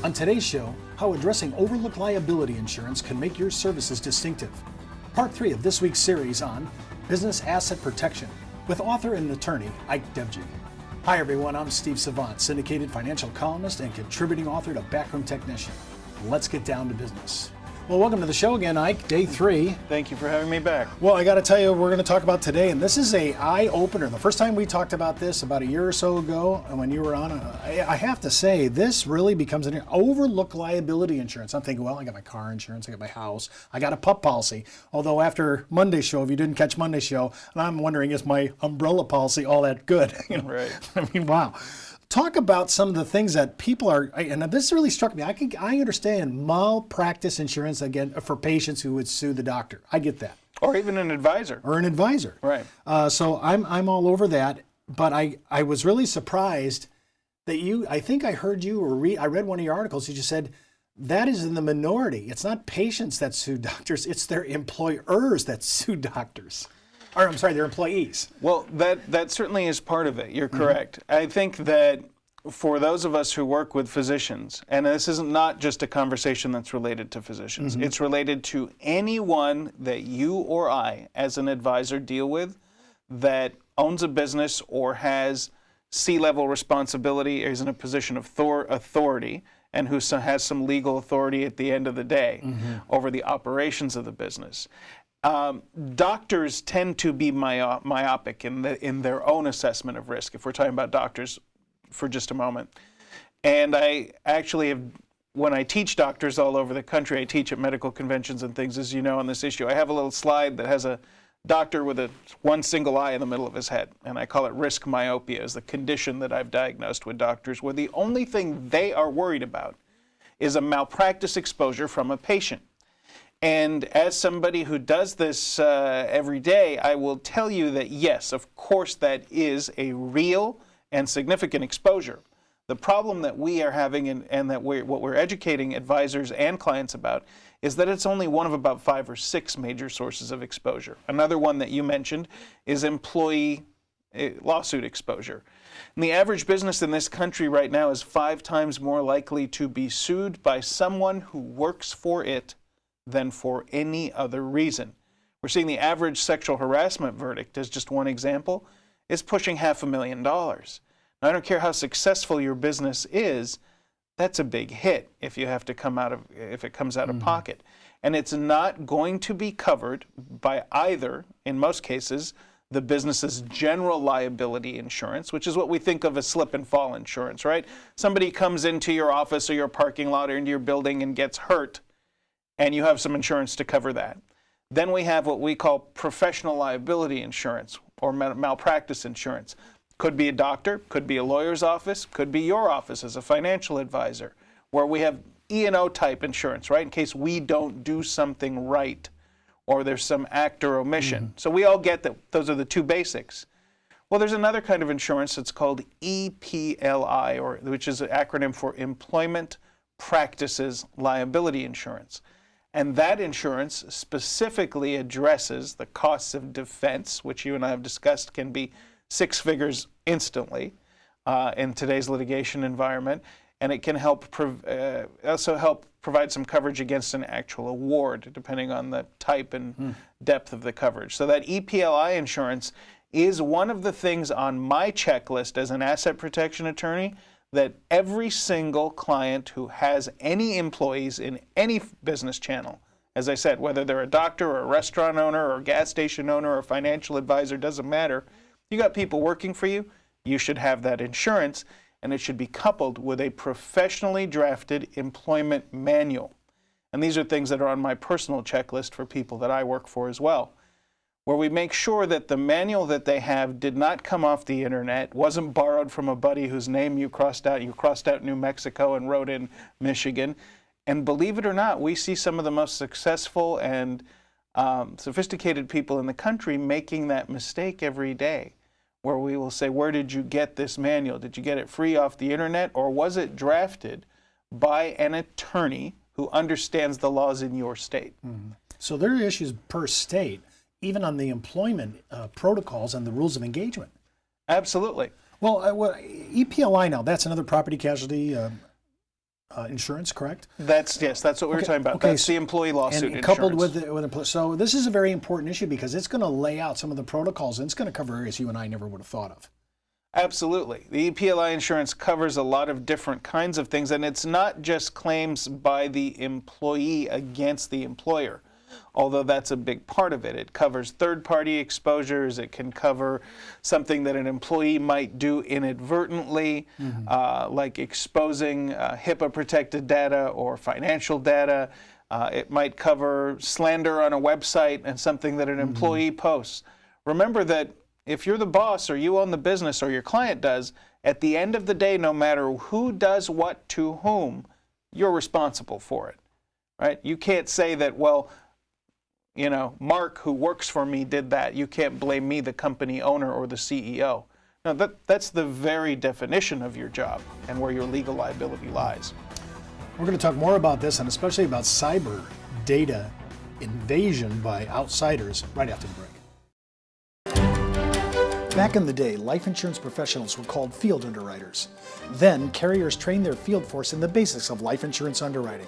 On today's show, how addressing overlooked liability insurance can make your services distinctive. Part 3 of this week's series on business asset protection with author and attorney Ike Devji. Hi everyone, I'm Steve Savant, syndicated financial columnist and contributing author to Backroom Technician. Let's get down to business. Well, welcome to the show again, Ike, day 3. Thank you for having me back. Well, I got to tell you, we're going to talk about today, and this is a eye-opener. The first time we talked about this about a year or so ago, and when you were on, I have to say, this really becomes an overlooked liability insurance. I'm thinking, well, I got my car insurance, I got my house, I got a pup policy. Although after Monday's show, if you didn't catch Monday's show, and I'm wondering, is my umbrella policy all that good? Right. I mean, wow. Talk about some of the things that people are, and this really struck me. I understand malpractice insurance, again, for patients who would sue the doctor. I get that. Or even an advisor. Or an advisor. Right. So I'm all over that, but I was really surprised that I think I heard you, or I read one of your articles, you just said, that is in the minority. It's not patients that sue doctors, it's their employers that sue doctors. Or, I'm sorry, their employees. Well, that certainly is part of it. You're correct. I think that for those of us who work with physicians, and this is not just a conversation that's related to physicians, it's related to anyone that you or I, as an advisor, deal with that owns a business or has C-level responsibility, or is in a position of authority, and who has some legal authority at the end of the day over the operations of the business. Doctors tend to be myopic in their own assessment of risk, if we're talking about doctors for just a moment. And I actually have, when I teach doctors all over the country, I teach at medical conventions and things, as you know, on this issue. I have a little slide that has a doctor with one single eye in the middle of his head, and I call it risk myopia, as the condition that I've diagnosed with doctors, where the only thing they are worried about is a malpractice exposure from a patient. And as somebody who does this every day, I will tell you that yes, of course, that is a real and significant exposure. The problem that we are having, and that what we're educating advisors and clients about, is that it's only one of about 5 or 6 major sources of exposure. Another one that you mentioned is employee lawsuit exposure. And the average business in this country right now is 5 times more likely to be sued by someone who works for it than for any other reason. We're seeing the average sexual harassment verdict, as just one example, is pushing $500,000. Now, I don't care how successful your business is, that's a big hit if you have to if it comes out of pocket. And it's not going to be covered by either, in most cases, the business's general liability insurance, which is what we think of as slip and fall insurance, right? Somebody comes into your office or your parking lot or into your building and gets hurt, and you have some insurance to cover that. Then we have what we call professional liability insurance, or malpractice insurance. Could be a doctor, could be a lawyer's office, could be your office as a financial advisor, where we have E&O type insurance, right, in case we don't do something right, or there's some act or omission. So we all get that those are the 2 basics. Well, there's another kind of insurance that's called EPLI, which is an acronym for Employment Practices Liability Insurance. And that insurance specifically addresses the costs of defense, which you and I have discussed can be 6 figures instantly in today's litigation environment. And it can also help provide some coverage against an actual award, depending on the type and depth of the coverage. So that EPLI insurance is one of the things on my checklist as an asset protection attorney that every single client who has any employees in any business channel, as I said, whether they're a doctor or a restaurant owner or a gas station owner or a financial advisor, doesn't matter. You got people working for you, you should have that insurance, and it should be coupled with a professionally drafted employment manual. And these are things that are on my personal checklist for people that I work for as well, where we make sure that the manual that they have did not come off the internet, wasn't borrowed from a buddy whose name you crossed out New Mexico and wrote in Michigan. And believe it or not, we see some of the most successful and sophisticated people in the country making that mistake every day, where we will say, where did you get this manual? Did you get it free off the internet, or was it drafted by an attorney who understands the laws in your state? So there are issues per state, even on the employment protocols and the rules of engagement. Absolutely. Well, EPLI now, that's another property casualty insurance, correct? That's what we were talking about. That's the employee lawsuit and insurance. coupled with so this is a very important issue because it's going to lay out some of the protocols and it's going to cover areas you and I never would have thought of. Absolutely. The EPLI insurance covers a lot of different kinds of things, and it's not just claims by the employee against the employer, although that's a big part of it. It covers third-party exposures. It can cover something that an employee might do inadvertently, like exposing HIPAA-protected data or financial data. It might cover slander on a website and something that an employee posts. Remember that if you're the boss or you own the business or your client does, at the end of the day, no matter who does what to whom, you're responsible for it, right? You can't say that, well, you know, Mark, who works for me, did that. You can't blame me, the company owner or the CEO. No, that's the very definition of your job and where your legal liability lies. We're going to talk more about this and especially about cyber data invasion by outsiders right after the break. Back in the day, life insurance professionals were called field underwriters. Then, carriers trained their field force in the basics of life insurance underwriting.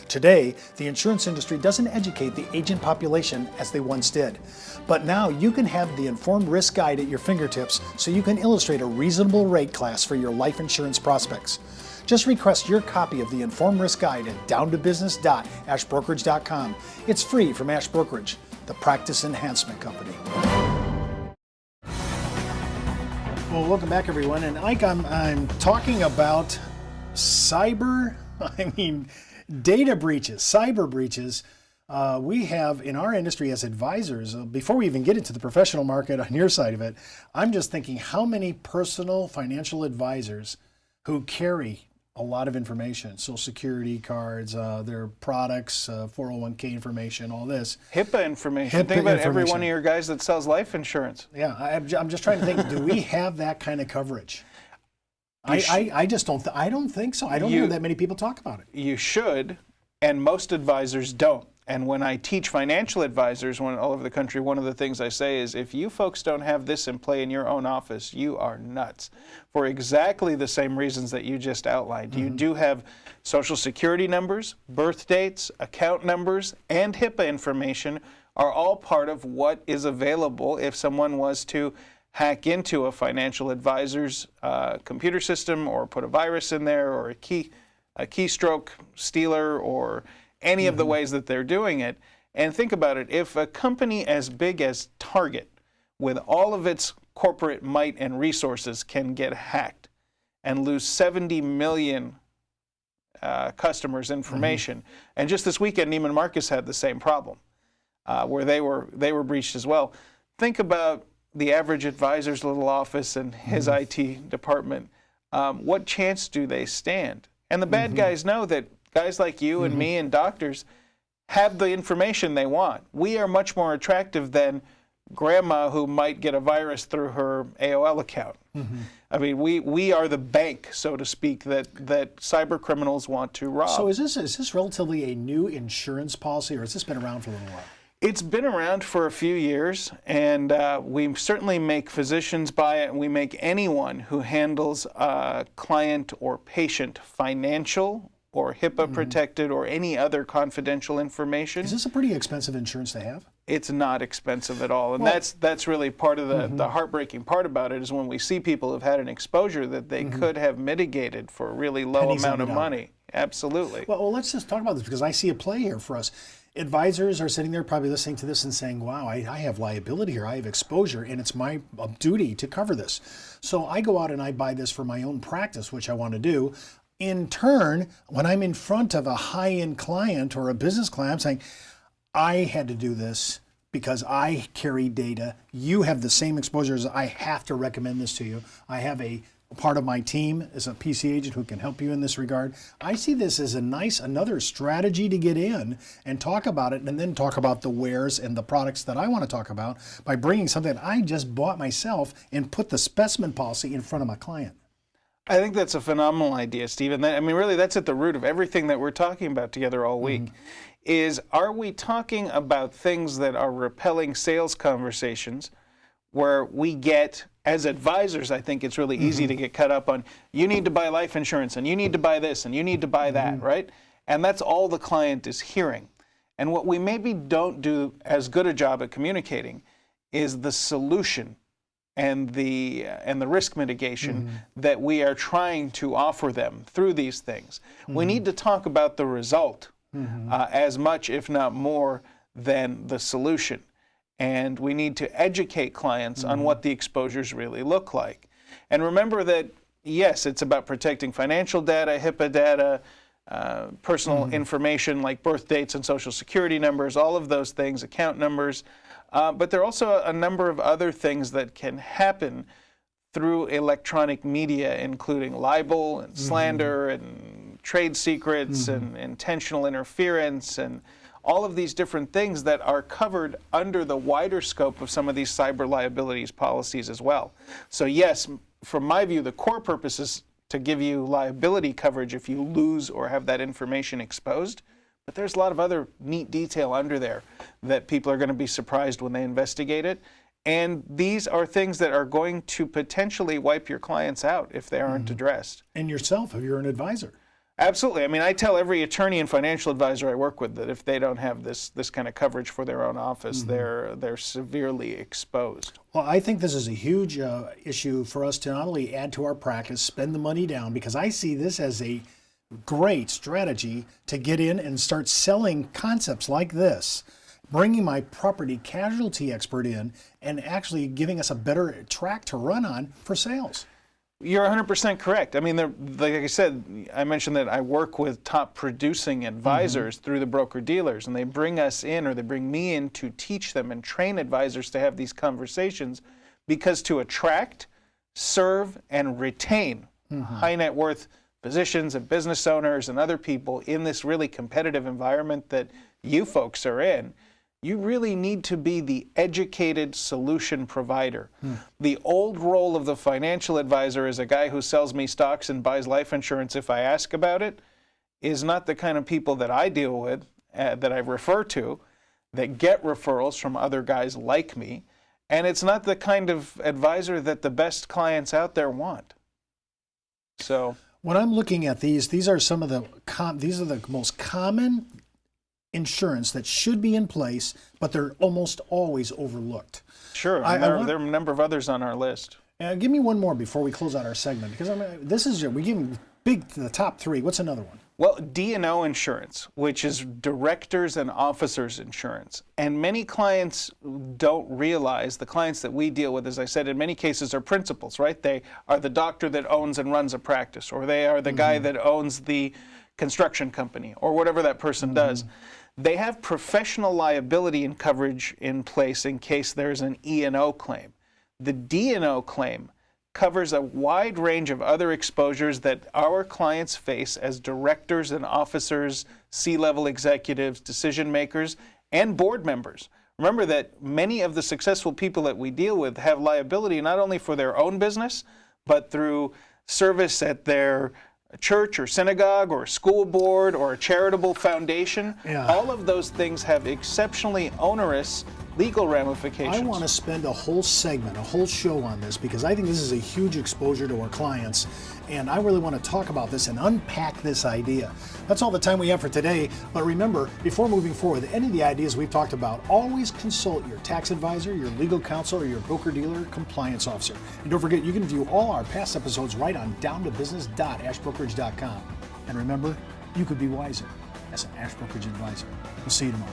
Today, the insurance industry doesn't educate the agent population as they once did. But now you can have the Informed Risk Guide at your fingertips so you can illustrate a reasonable rate class for your life insurance prospects. Just request your copy of the Informed Risk Guide at downtobusiness.ashbrokerage.com. It's free from Ash Brokerage, the practice enhancement company. Well, welcome back, everyone. And Ike, I'm talking about data breaches, cyber breaches. We have in our industry as advisors, before we even get into the professional market on your side of it, I'm just thinking how many personal financial advisors who carry a lot of information, Social Security cards, their products, 401k information, all this. HIPAA information. Think about every one of your guys that sells life insurance. Yeah, I'm just trying to think, do we have that kind of coverage? I just don't think so. I don't hear that many people talk about it. You should, and most advisors don't. And when I teach financial advisors all over the country, one of the things I say is, if you folks don't have this in play in your own office, you are nuts. For exactly the same reasons that you just outlined. You do have Social Security numbers, birth dates, account numbers, and HIPAA information are all part of what is available if someone was to hack into a financial advisor's computer system or put a virus in there or a keystroke stealer or any of the ways that they're doing it. And think about it, if a company as big as Target, with all of its corporate might and resources, can get hacked and lose 70 million customers' information, and just this weekend Neiman Marcus had the same problem, where they were breached as well. Think about the average advisor's little office and his IT department. What chance do they stand? And the bad guys know that guys like you and me and doctors have the information they want. We are much more attractive than grandma who might get a virus through her AOL account. I mean, we are the bank, so to speak, that cyber criminals want to rob. So is this relatively a new insurance policy, or has this been around for a little while? It's been around for a few years, and we certainly make physicians buy it, and we make anyone who handles a client or patient financial or HIPAA protected or any other confidential information. Is this a pretty expensive insurance to have? It's not expensive at all, and that's really part of the heartbreaking part about it, is when we see people who've had an exposure that they could have mitigated for a really low amount of money. Absolutely. Well, let's just talk about this, because I see a play here for us. Advisors are sitting there probably listening to this and saying, wow, I have liability here, I have exposure, and it's my duty to cover this. So I go out and I buy this for my own practice, which I want to do. In turn, when I'm in front of a high-end client or a business client, I'm saying, I had to do this because I carry data. You have the same exposures. I have to recommend this to you. I have a part of my team as a PC agent who can help you in this regard. I see this as another strategy to get in and talk about it, and then talk about the wares and the products that I want to talk about by bringing something that I just bought myself and put the specimen policy in front of my client. I think that's a phenomenal idea, Stephen. I mean, really, that's at the root of everything that we're talking about together all week. Is, are we talking about things that are repelling sales conversations where we get as advisors, I think it's really easy to get caught up on, you need to buy life insurance, and you need to buy this, and you need to buy that, right? And that's all the client is hearing. And what we maybe don't do as good a job at communicating is the solution and the risk mitigation that we are trying to offer them through these things. We need to talk about the result as much, if not more, than the solution. And we need to educate clients on what the exposures really look like. And remember that, yes, it's about protecting financial data, HIPAA data, personal information like birth dates and social security numbers, all of those things, account numbers. But there are also a number of other things that can happen through electronic media, including libel and slander and trade secrets and intentional interference and all of these different things that are covered under the wider scope of some of these cyber liabilities policies as well. So yes, from my view, the core purpose is to give you liability coverage if you lose or have that information exposed. But there's a lot of other neat detail under there that people are going to be surprised when they investigate it. And these are things that are going to potentially wipe your clients out if they aren't addressed. And yourself, if you're an advisor. Absolutely. I mean, I tell every attorney and financial advisor I work with that if they don't have this kind of coverage for their own office, they're severely exposed. Well, I think this is a huge issue for us to not only add to our practice, spend the money down, because I see this as a great strategy to get in and start selling concepts like this, bringing my property casualty expert in and actually giving us a better track to run on for sales. You're 100% correct. I mean, like I said, I mentioned that I work with top producing advisors through the broker-dealers, and they bring us in, or they bring me in to teach them and train advisors to have these conversations, because to attract, serve, and retain high net worth physicians and business owners and other people in this really competitive environment that you folks are in, you really need to be the educated solution provider. The old role of the financial advisor as a guy who sells me stocks and buys life insurance if I ask about it is not the kind of people that I deal with, that I refer to, that get referrals from other guys like me. And it's not the kind of advisor that the best clients out there want. So when I'm looking at these are some of the these are the most common insurance that should be in place, but they're almost always overlooked. Sure, there are a number of others on our list. Give me one more before we close out our segment, because this is we give big to the top three. What's another one? Well, D&O insurance, which is directors and officers insurance. And many clients don't realize, the clients that we deal with, as I said, in many cases are principals, right? They are the doctor that owns and runs a practice, or they are the guy that owns the construction company, or whatever that person does. They have professional liability and coverage in place in case there's an E&O claim. The D&O claim covers a wide range of other exposures that our clients face as directors and officers, C-level executives, decision makers, and board members. Remember that many of the successful people that we deal with have liability not only for their own business, but through service at their church or synagogue or school board or a charitable foundation. All of those things have exceptionally onerous legal ramifications. I want to spend a whole segment, a whole show on this, because I think this is a huge exposure to our clients, and I really want to talk about this and unpack this idea. That's all the time we have for today, but remember, before moving forward with any of the ideas we've talked about, always consult your tax advisor, your legal counsel, or your broker-dealer compliance officer. And don't forget, you can view all our past episodes right on downtobusiness.ashbrokerage.com. And remember, you could be wiser as an Ash Brokerage advisor. We'll see you tomorrow.